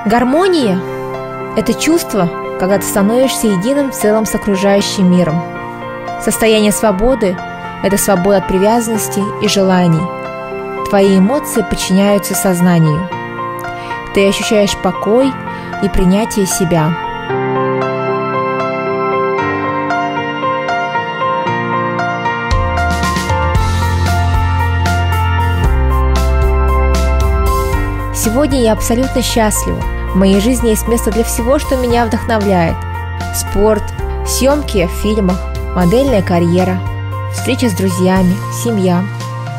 Гармония – это чувство, когда ты становишься единым целым с окружающим миром. Состояние свободы – это свобода от привязанностей и желаний. Твои эмоции подчиняются сознанию. Ты ощущаешь покой и принятие себя. Сегодня я абсолютно счастлива. В моей жизни есть место для всего, что меня вдохновляет. Спорт, съемки в фильмах, модельная карьера, встречи с друзьями, семья.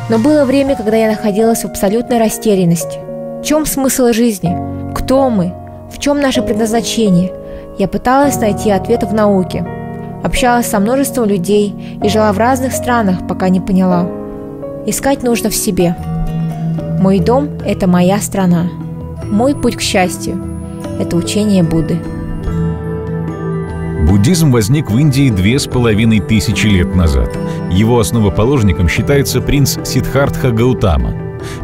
Но было время, когда я находилась в абсолютной растерянности. В чем смысл жизни? Кто мы? В чем наше предназначение? Я пыталась найти ответы в науке. Общалась со множеством людей и жила в разных странах, пока не поняла. Искать нужно в себе. Мой дом – это моя страна. Мой путь к счастью – это учение Будды. Буддизм возник в Индии 2500 лет назад. Его основоположником считается принц Сиддхартха Гаутама.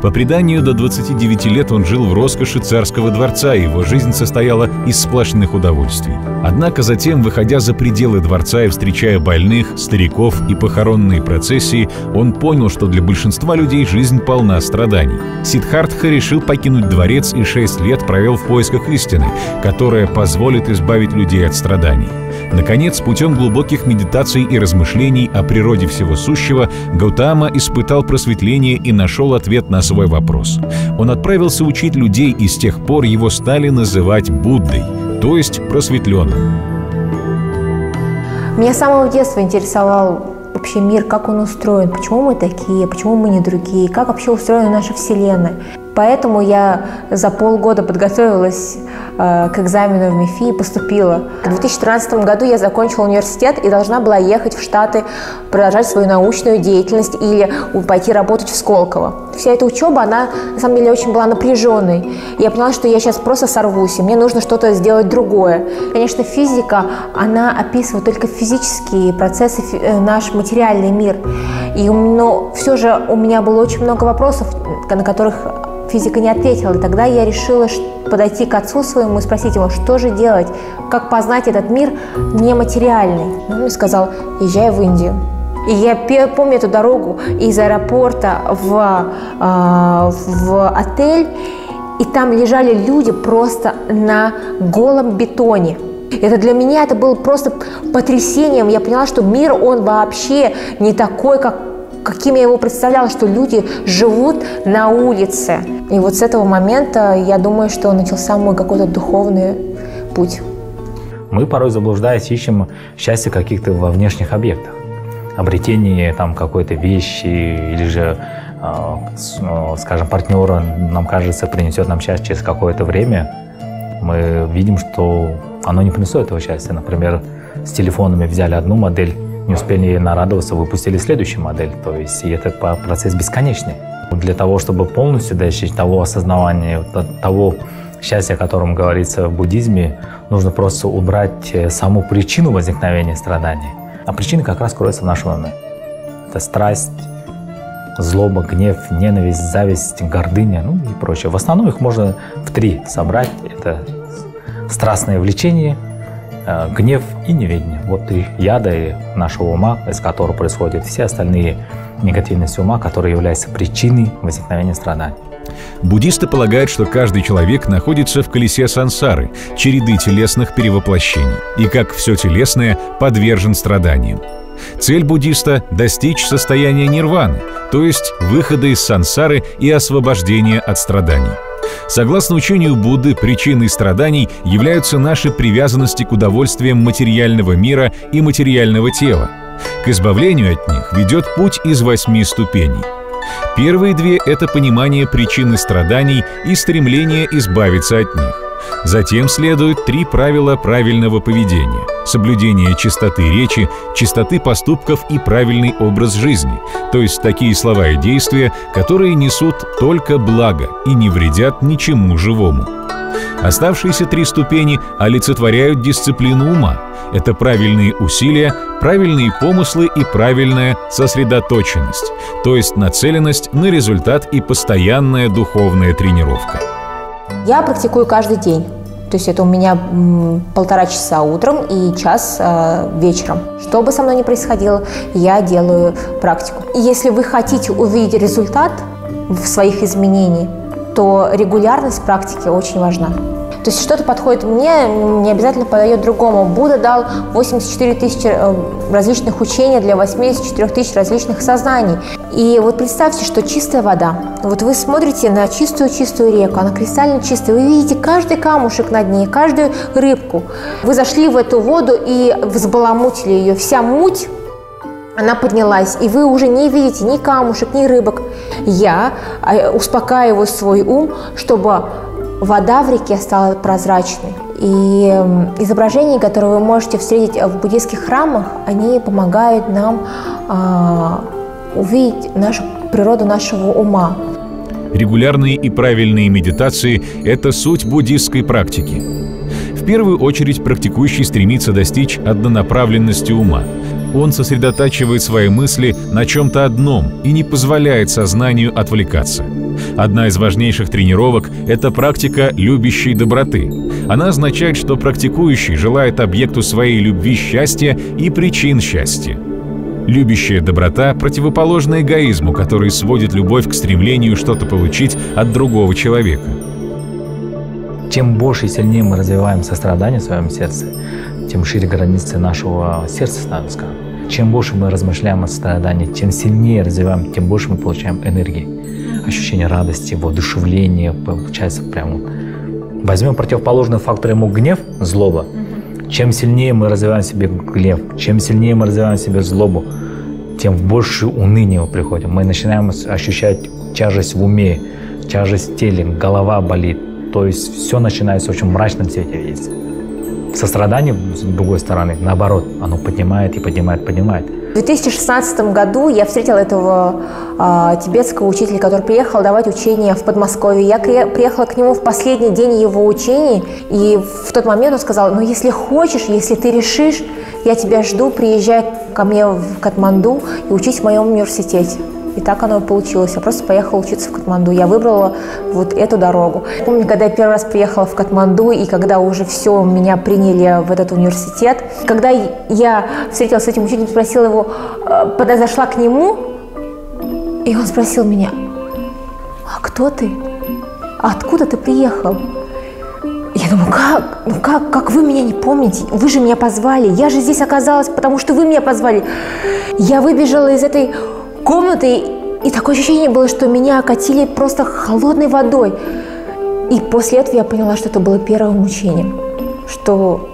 По преданию, до 29 лет он жил в роскоши царского дворца, и его жизнь состояла из сплошных удовольствий. Однако затем, выходя за пределы дворца и встречая больных, стариков и похоронные процессии, он понял, что для большинства людей жизнь полна страданий. Сиддхартха решил покинуть дворец и 6 лет провел в поисках истины, которая позволит избавить людей от страданий. Наконец, путем глубоких медитаций и размышлений о природе всего сущего, Гаутама испытал просветление и нашел ответ на свой вопрос. Он отправился учить людей, и с тех пор его стали называть Буддой, то есть просветленным. Меня с самого детства интересовал вообще мир, как он устроен, почему мы такие, почему мы не другие, как вообще устроена наша Вселенная. Поэтому я за полгода подготовилась к экзамену в МИФИ и поступила. В 2013 году я закончила университет и должна была ехать в Штаты, продолжать свою научную деятельность или пойти работать в Сколково. Вся эта учеба, она на самом деле очень была напряженной. И я поняла, что я сейчас просто сорвусь, и мне нужно что-то сделать другое. Конечно, физика, она описывает только физические процессы, наш материальный мир. Но все же у меня было очень много вопросов, на которых физика не ответила. И тогда я решила подойти к отцу своему и спросить его, что же делать, как познать этот мир нематериальный. Он мне сказал: езжай в Индию. И я помню эту дорогу из аэропорта в отель, и там лежали люди просто на голом бетоне. Это для меня это было просто потрясением. Я поняла, что мир, он вообще не такой, каким я его представляла, что люди живут на улице. И вот с этого момента, я думаю, что начался мой какой-то духовный путь. Мы порой, заблуждаясь, ищем счастье каких-то во внешних объектах. Обретение там какой-то вещи или же, скажем, партнера, нам кажется, принесет нам счастье через какое-то время. Мы видим, что оно не принесет этого счастья. Например, с телефонами взяли одну модель, не успели нарадоваться, выпустили следующую модель. То есть и это процесс бесконечный. Для того, чтобы полностью достичь того осознавания, того счастья, о котором говорится в буддизме, нужно просто убрать саму причину возникновения страданий. А причина как раз кроется в нашем уме. Это страсть, злоба, гнев, ненависть, зависть, гордыня, ну и прочее. В основном их можно в 3 собрать. Это страстное влечение, гнев и неведение. Вот 3 яда нашего ума, из которого происходят все остальные негативности ума, которые являются причиной возникновения страданий. Буддисты полагают, что каждый человек находится в колесе сансары, череды телесных перевоплощений, и, как все телесное, подвержен страданиям. Цель буддиста – достичь состояния нирваны, то есть выхода из сансары и освобождения от страданий. Согласно учению Будды, причиной страданий являются наши привязанности к удовольствиям материального мира и материального тела. К избавлению от них ведет путь из 8 ступеней. Первые 2 – это понимание причины страданий и стремление избавиться от них. Затем следуют 3 правила правильного поведения: соблюдение чистоты речи, чистоты поступков и правильный образ жизни, то есть такие слова и действия, которые несут только благо и не вредят ничему живому. Оставшиеся 3 ступени олицетворяют дисциплину ума. Это правильные усилия, правильные помыслы и правильная сосредоточенность, то есть нацеленность на результат и постоянная духовная тренировка. Я практикую каждый день. То есть это у меня 1,5 часа утром и час вечером. Что бы со мной ни происходило, я делаю практику. И если вы хотите увидеть результат в своих изменениях, то регулярность практики очень важна. То есть что-то подходит мне, не обязательно подойдет другому. Будда дал 84 тысячи различных учений для 84 тысяч различных сознаний. И вот представьте, что чистая вода. Вот вы смотрите на чистую-чистую реку, она кристально чистая. Вы видите каждый камушек на дне, каждую рыбку. Вы зашли в эту воду и взбаламутили ее. Вся муть, она поднялась, и вы уже не видите ни камушек, ни рыбок. Я успокаиваю свой ум, чтобы вода в реке стала прозрачной. И изображения, которые вы можете встретить в буддийских храмах, они помогают нам увидеть природу нашего ума. Регулярные и правильные медитации – это суть буддистской практики. В первую очередь практикующий стремится достичь однонаправленности ума. Он сосредотачивает свои мысли на чем-то одном и не позволяет сознанию отвлекаться. Одна из важнейших тренировок – это практика любящей доброты. Она означает, что практикующий желает объекту своей любви счастья и причин счастья. Любящая доброта противоположна эгоизму, который сводит любовь к стремлению что-то получить от другого человека. Чем больше и сильнее мы развиваем сострадание в своем сердце, тем шире границы нашего сердца становятся. Чем больше мы размышляем о сострадании, тем сильнее развиваем, тем больше мы получаем энергии, ощущение радости, воодушевления, получается прямо. Возьмем противоположный фактор ему гнев, злоба. Чем сильнее мы развиваем в себе гнев, чем сильнее мы развиваем в себе злобу, тем в большее уныние мы приходим. Мы начинаем ощущать тяжесть в уме, тяжесть в теле, голова болит. То есть все начинается в очень мрачном цвете видеть. Сострадание, с другой стороны, наоборот, оно поднимает и поднимает, поднимает. В 2016 году я встретила этого тибетского учителя, который приехал давать учения в Подмосковье. Я приехала к нему в последний день его учений, и в тот момент он сказал: ну, если хочешь, если ты решишь, я тебя жду, приезжай ко мне в Катманду и учись в моем университете. И так оно и получилось. Я просто поехала учиться в Катманду. Я выбрала вот эту дорогу. Помню, когда я первый раз приехала в Катманду, и когда уже все, меня приняли в этот университет. Когда я встретилась с этим учителем, спросила его, подошла к нему, и он спросил меня: а кто ты? А откуда ты приехал? Я думаю, как вы меня не помните? Вы же меня позвали. Я же здесь оказалась, потому что вы меня позвали. Я выбежала из этой комнаты, и такое ощущение было, что меня окатили просто холодной водой. И после этого я поняла, что это было первым мучением, что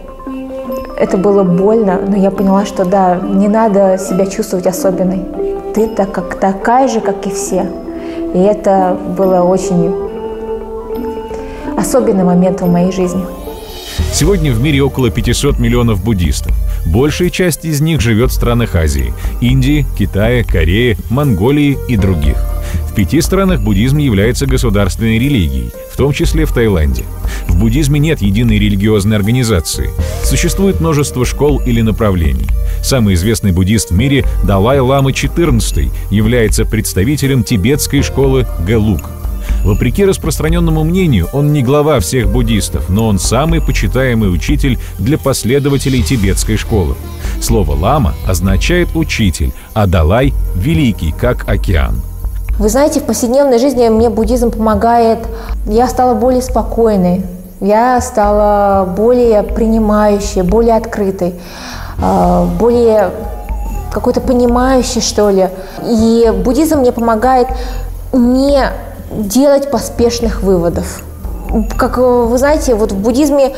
это было больно, но я поняла, что да, не надо себя чувствовать особенной. Ты такая же, как и все. И это было очень особенный момент в моей жизни. Сегодня в мире около 500 миллионов буддистов. Большая часть из них живет в странах Азии – Индии, Китая, Кореи, Монголии и других. В 5 странах буддизм является государственной религией, в том числе в Таиланде. В буддизме нет единой религиозной организации. Существует множество школ или направлений. Самый известный буддист в мире, Далай-лама XIV, является представителем тибетской школы Gelug. Вопреки распространенному мнению, он не глава всех буддистов, но он самый почитаемый учитель для последователей тибетской школы. Слово «лама» означает «учитель», а «далай» — «великий», как океан. Вы знаете, в повседневной жизни мне буддизм помогает. Я стала более спокойной, я стала более принимающей, более открытой, более какой-то понимающей, что ли. И буддизм мне помогает не делать поспешных выводов. Как вы знаете, вот в буддизме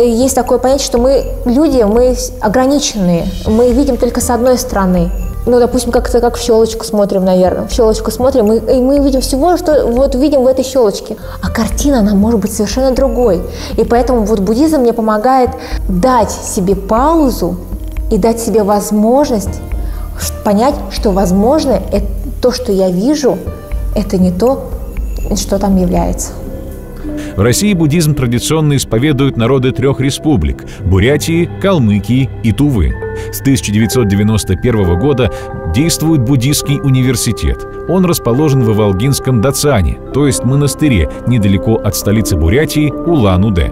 есть такое понятие, что мы люди, мы ограниченные, мы видим только с одной стороны. Ну, допустим, как в щелочку смотрим, наверное. В щелочку смотрим, и мы видим всего, что вот видим в этой щелочке. А картина, она может быть совершенно другой. И поэтому вот буддизм мне помогает дать себе паузу и дать себе возможность понять, что, возможно, то, что я вижу, это не то, что там является. В России буддизм традиционно исповедуют народы 3 республик – Бурятии, Калмыкии и Тувы. С 1991 года действует буддийский университет. Он расположен в Иволгинском Дацане, то есть монастыре, недалеко от столицы Бурятии Улан-Удэ.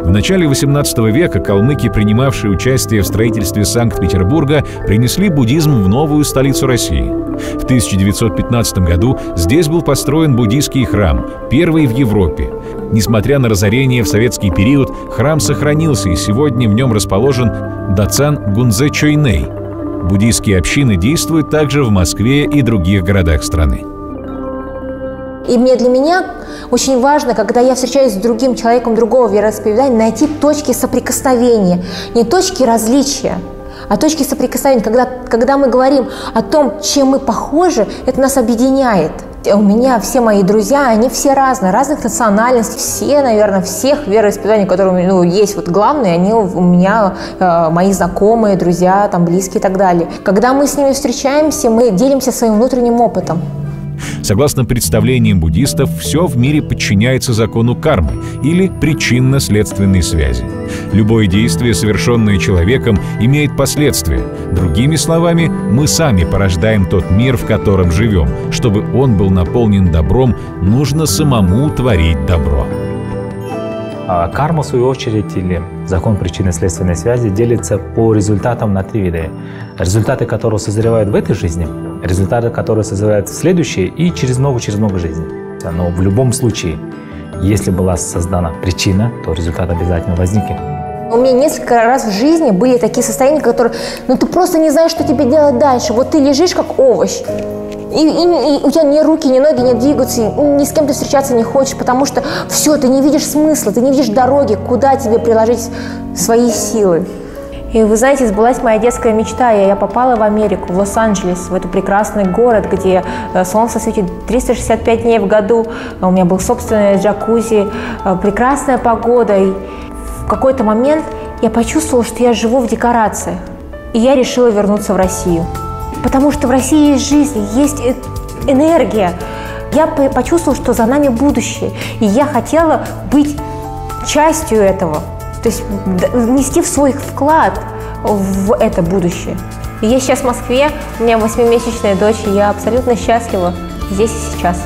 В начале XVIII века калмыки, принимавшие участие в строительстве Санкт-Петербурга, принесли буддизм в новую столицу России. В 1915 году здесь был построен буддийский храм, первый в Европе. Несмотря на разорение в советский период, храм сохранился, и сегодня в нем расположен Дацан Гунзе Чойней. Буддийские общины действуют также в Москве и других городах страны. И для меня очень важно, когда я встречаюсь с другим человеком другого вероисповедания, найти точки соприкосновения, не точки различия, а точки соприкосновения. Когда мы говорим о том, чем мы похожи, это нас объединяет. У меня все мои друзья, они все разные, разных национальностей, все, наверное, всех вероисповеданий, которые есть главные, они у меня мои знакомые, друзья, близкие и так далее. Когда мы с ними встречаемся, мы делимся своим внутренним опытом. Согласно представлениям буддистов, все в мире подчиняется закону кармы или причинно-следственной связи. Любое действие, совершенное человеком, имеет последствия. Другими словами, мы сами порождаем тот мир, в котором живем. Чтобы он был наполнен добром, нужно самому творить добро. Карма, в свою очередь, или закон причинно-следственной связи, делится по результатам на 3 вида. Результаты, которые созревают в этой жизни, результаты, которые созревают в следующей и через много жизней. Но в любом случае, если была создана причина, то результат обязательно возникнет. У меня несколько раз в жизни были такие состояния, которые, ты просто не знаешь, что тебе делать дальше. Вот ты лежишь как овощ. И у тебя ни руки, ни ноги не двигаются, ни с кем ты встречаться не хочешь, потому что все, ты не видишь смысла, ты не видишь дороги, куда тебе приложить свои силы. И вы знаете, сбылась моя детская мечта. Я попала в Америку, в Лос-Анджелес, в этот прекрасный город, где солнце светит 365 дней в году. У меня был собственный джакузи, прекрасная погода. И в какой-то момент я почувствовала, что я живу в декорациях. И я решила вернуться в Россию. Потому что в России есть жизнь, есть энергия. Я почувствовала, что за нами будущее. И я хотела быть частью этого. То есть внести в свой вклад в это будущее. И я сейчас в Москве, у меня 8-месячная дочь, и я абсолютно счастлива здесь и сейчас.